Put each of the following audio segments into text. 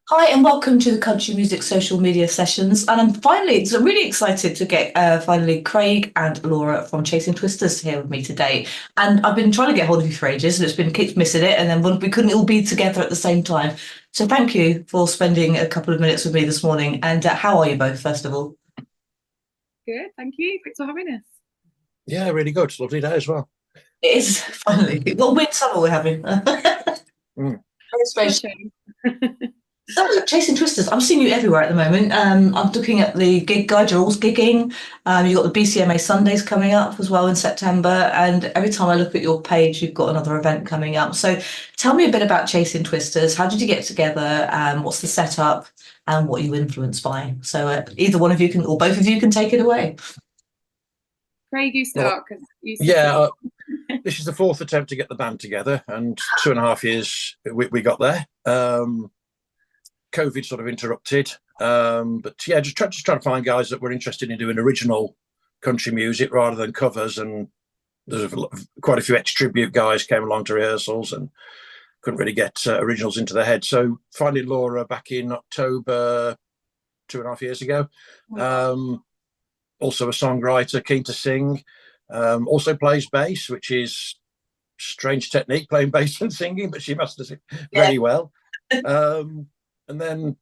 Hi and welcome to the Country Music Social Media Sessions. And I'm really excited to get finally Craig and Laura from Chasing Twisters here with me today. And I've been trying to get hold of you for ages, and keeps missing it. And then we couldn't all be together at the same time. So thank you for spending a couple of minutes with me this morning. And how are you both, first of all? Good, thank you. Thanks for having us. Yeah, really good. It's a lovely day as well. It is finally. What weird summer we're having. Mm. Very strange. So, Chasing Twisters, I'm seeing you everywhere at the moment. I'm looking at the gig guide, you're always gigging. You've got the BCMA Sundays coming up as well in September. And every time I look at your page, you've got another event coming up. So tell me a bit about Chasing Twisters. How did you get together? What's the setup? And what are you influenced by? So either one of you can, or both of you can take it away. Craig, you Well, start because you yeah, this is the fourth attempt to get the band together, and 2.5 years we got there. COVID sort of interrupted, but yeah, just trying to find guys that were interested in doing original country music rather than covers. And there's quite a few ex-tribute guys came along to rehearsals and couldn't really get originals into their head. So finding Laura back in October 2.5 years ago. Also a songwriter, keen to sing. Also plays bass, which is strange technique, playing bass and singing, but she masters it very well. And then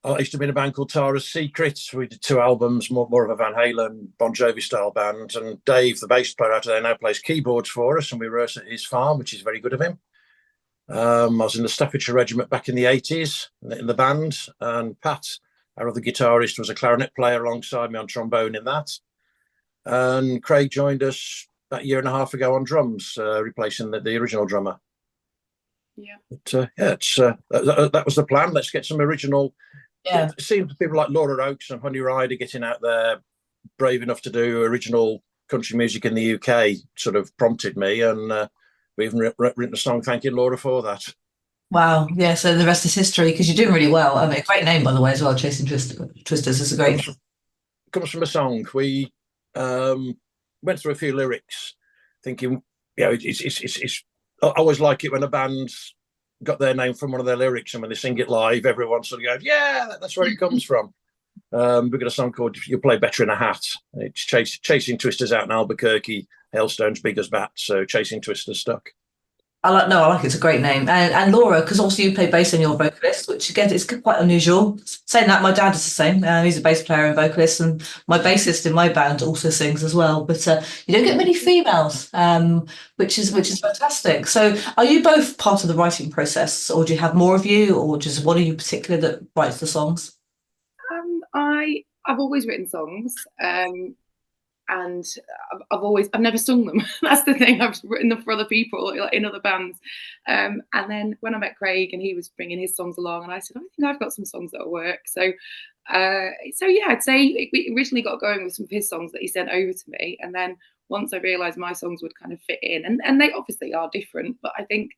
I used to be in a band called Tara's Secrets. We did 2 albums, more of a Van Halen, Bon Jovi style band. And Dave, the bass player out there, now plays keyboards for us, and we rehearse at his farm, which is very good of him. I was in the Staffordshire Regiment back in the 80s in the band, and Pat, our other guitarist, was a clarinet player alongside me on trombone in that. And Craig joined us about a year and a half ago on drums, replacing the original drummer. Yeah. But yeah, that was the plan. Let's get some original. Yeah. It seems people like Laura Oakes and Honey Ryder getting out there, brave enough to do original country music in the UK, sort of prompted me, and we even written a song thanking Laura for that. Wow. Yeah. So the rest is history because you're doing really well. I mean, a great name, by the way, as well. Chasing Twisters is a great. Comes from a song. We went through a few lyrics, thinking, it's. I always like it when a band's got their name from one of their lyrics, and when they sing it live, everyone sort of goes, "Yeah, that's where it comes from." We've got a song called "You'll Play Better in a Hat." It's chasing twisters out in Albuquerque, hailstones big as bats. So chasing twisters stuck. I like it. It's a great name. And Laura, because also you play bass and you're a vocalist, which again is quite unusual. Saying that, my dad is the same. He's a bass player and vocalist, and my bassist in my band also sings as well. But you don't get many females, which is fantastic. So, are you both part of the writing process, or do you have more of you, or just one of you particular that writes the songs? I've always written songs, and I've never sung them. That's the thing. I've written them for other people, like in other bands. And then when I met Craig and he was bringing his songs along, and I said, I think I've got some songs that'll work. So yeah, I'd say we originally got going with some of his songs that he sent over to me, and then once I realised my songs would kind of fit in, and they obviously are different, but I think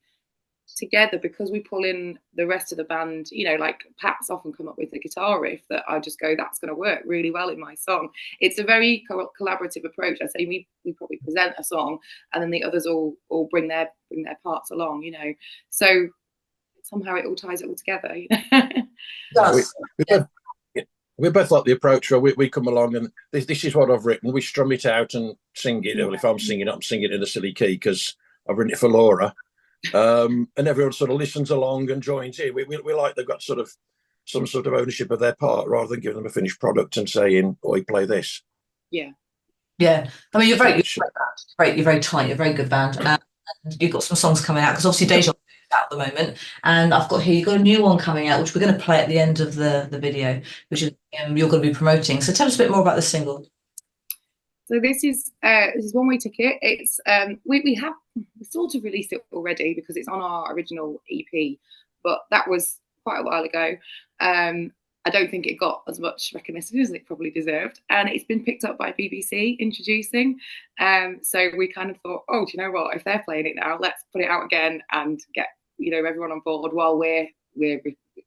together, because we pull in the rest of the band, like Pat's often come up with a guitar riff that I just go, that's going to work really well in my song. It's a very collaborative approach. I say we probably present a song, and then the others all bring their parts along, so somehow it all ties it all together. Yes. We both like the approach where we come along and this is what I've written. We strum it out and sing it. Well, if I'm singing it, I'm singing it in a silly key because I've written it for Laura. And everyone sort of listens along and joins in. We like they've got sort of some sort of ownership of their part rather than giving them a finished product and saying, "Oh, play this." Yeah. I mean, you're great. You're very tight. You're a very good band. And you've got some songs coming out because obviously Deja out at the moment, and I've got here. You've got a new one coming out, which we're going to play at the end of the video, which is you're going to be promoting. So tell us a bit more about the single. So this is One Way Ticket. It's we sort of released it already because it's on our original EP, but that was quite a while ago. I don't think it got as much recognition as it probably deserved, and it's been picked up by BBC introducing. So we kind of thought, oh, do you know what? If they're playing it now, let's put it out again and get everyone on board while we're going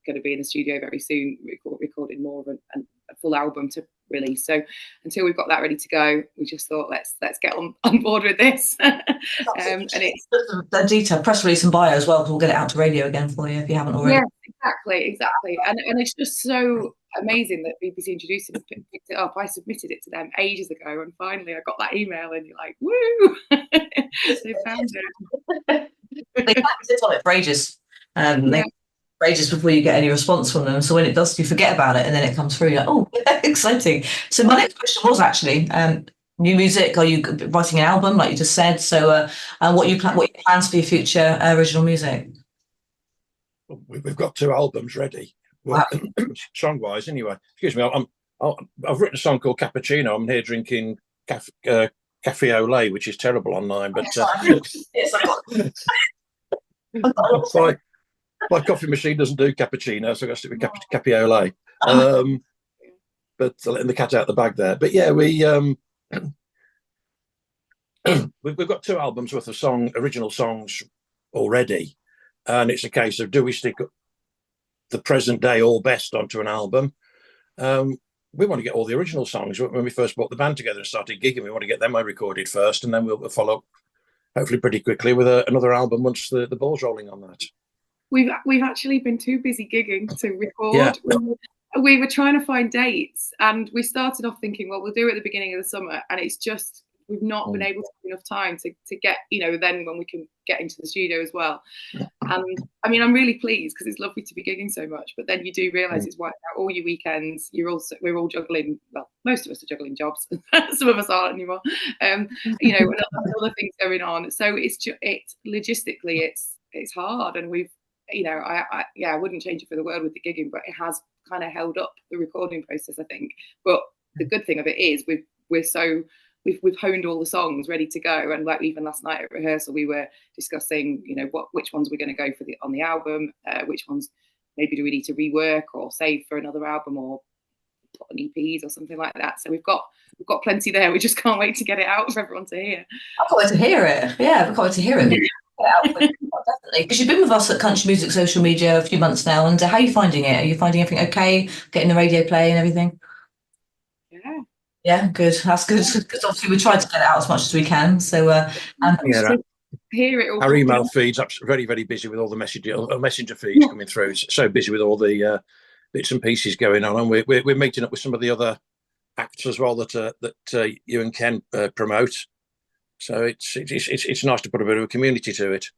to be in the studio very soon, recording more of a full album to release. So until we've got that ready to go, we just thought let's get on board with this. And it's a detailed press release and bio as well, because we'll get it out to radio again for you if you haven't already. Yeah, exactly. And it's just so amazing that BBC Introducing picked it up. I submitted it to them ages ago, and finally I got that email, and you're like, woo! They found it. They sit on it for ages. For ages before you get any response from them. So when it does, you forget about it, and then it comes through. You're like, oh, exciting. So my next question was actually new music. Are you writing an album, like you just said? So what are your plans for your future original music? We've got 2 albums ready. Well, song wise, anyway. Excuse me. I've written a song called Cappuccino. I'm here drinking cafe au lait, which is terrible online, but my coffee machine doesn't do cappuccino, so I got to stick with cafe au lait. But letting the cat out the bag there. But yeah, we've got 2 albums worth of original songs already, and it's a case of, do we stick the present day or best onto an album? We want to get all the original songs. When we first brought the band together and started gigging, we want to get them recorded first, and then we'll follow up hopefully pretty quickly with another album once the ball's rolling on that. We've actually been too busy gigging to record. Yeah. We were trying to find dates, and we started off thinking, well, we'll do it at the beginning of the summer, and it's just we've not been able to have enough time to get, then when we can get into the studio as well. And I mean, I'm really pleased because it's lovely to be gigging so much, but then you do realise it's wiped out all your weekends. We're all juggling. Well, most of us are juggling jobs. Some of us aren't anymore. And other things going on. So it's logistically it's hard, and we've. I wouldn't change it for the world with the gigging, but it has kind of held up the recording process, I think. But the good thing of it is we've honed all the songs ready to go, and like even last night at rehearsal we were discussing which ones we're going to go for on the album, which ones maybe do we need to rework or save for another album or put on EPs or something like that. So we've got plenty there. We just can't wait to get it out for everyone to hear. I can't wait to hear it. Yeah, I can't wait to hear it. Definitely, because you've been with us at Country Music social media a few months now, and how are you finding it? Are you finding everything okay, getting the radio play and everything? Yeah, good. That's good, because obviously we try to get it out as much as we can. So hear it all. Our email feeds up very, very busy with all the messenger feeds coming through. It's so busy with all the bits and pieces going on, and we're meeting up with some of the other acts as well that you and Ken promote. So it's nice to put a bit of a community to it.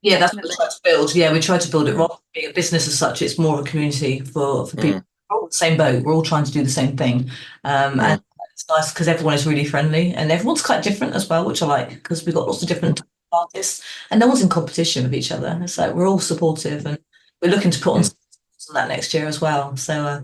Yeah, that's what we try to build. Yeah, we try to build it rather than being a business as such. It's more of a community for people. We're all in the same boat. We're all trying to do the same thing. And it's nice because everyone is really friendly, and everyone's quite different as well, which I like, because we've got lots of different artists and no one's in competition with each other. It's like we're all supportive, and we're looking to put on that next year as well. So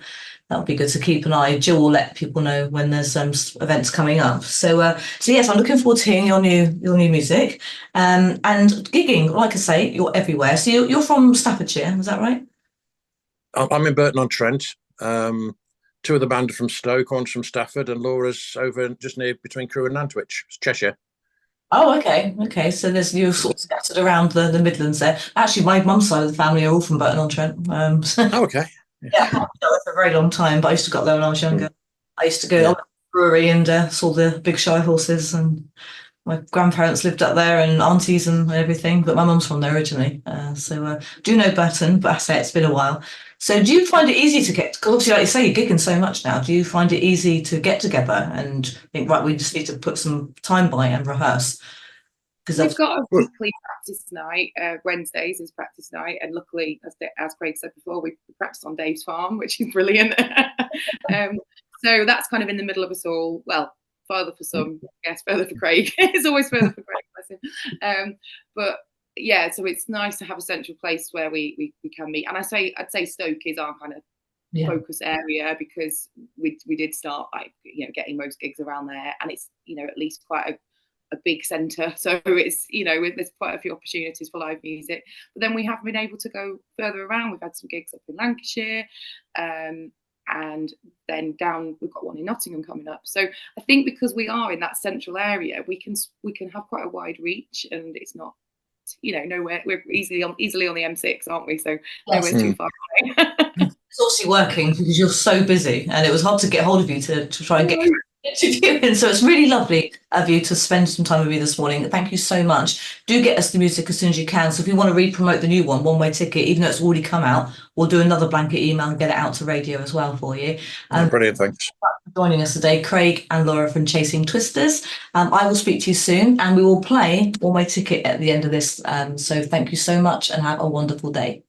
that would be good to keep an eye. Jill will let people know when there's events coming up. So yes, I'm looking forward to hearing your new music. And gigging, like I say, you're everywhere. So you're from Staffordshire, is that right? I'm in Burton-on-Trent. 2 of the band are from Stoke, one's from Stafford, and Laura's over just near between Crewe and Nantwich, Cheshire. Oh, okay. So you're sort of scattered around the Midlands there. Actually, my mum's side of the family are all from Burton-on-Trent. Okay. Yeah, I've been there for a very long time, but I used to go there when I was younger. I used to go to the brewery and saw the big shy horses, and my grandparents lived up there and aunties and everything, but my mum's from there originally. So do know Burton, but I say it's been a while. So do you find it easy to get, because obviously like you say, you're gigging so much now, do you find it easy to get together and think, right, we just need to put some time by and rehearse? We've got a weekly practice night. Wednesdays is practice night, and luckily, as Craig said before, we practice on Dave's farm, which is brilliant. So that's kind of in the middle of us all. Well, further for some, I guess, further for Craig. It's always further for Craig, bless him. But yeah, so it's nice to have a central place where we can meet. And I'd say Stoke is our kind of focus area, because we did start getting most gigs around there, and it's at least quite a big centre, so it's there's quite a few opportunities for live music. But then we have been able to go further around. We've had some gigs up in Lancashire, and then down we've got one in Nottingham coming up. So I think because we are in that central area, we can have quite a wide reach, and it's not nowhere. We're easily on the M6, aren't we? So nowhere too far away. It's obviously working because you're so busy, and it was hard to get hold of you to try and get interviewing. So it's really lovely of you to spend some time with me this morning. Thank you so much. Do get us the music as soon as you can. So if you want to re-promote the new one way ticket, even though it's already come out, we'll do another blanket email and get it out to radio as well for you. Brilliant, thanks. Joining us today, Craig and Laura from Chasing Twisters. I will speak to you soon, and we will play one way ticket at the end of this. So thank you so much, and have a wonderful day.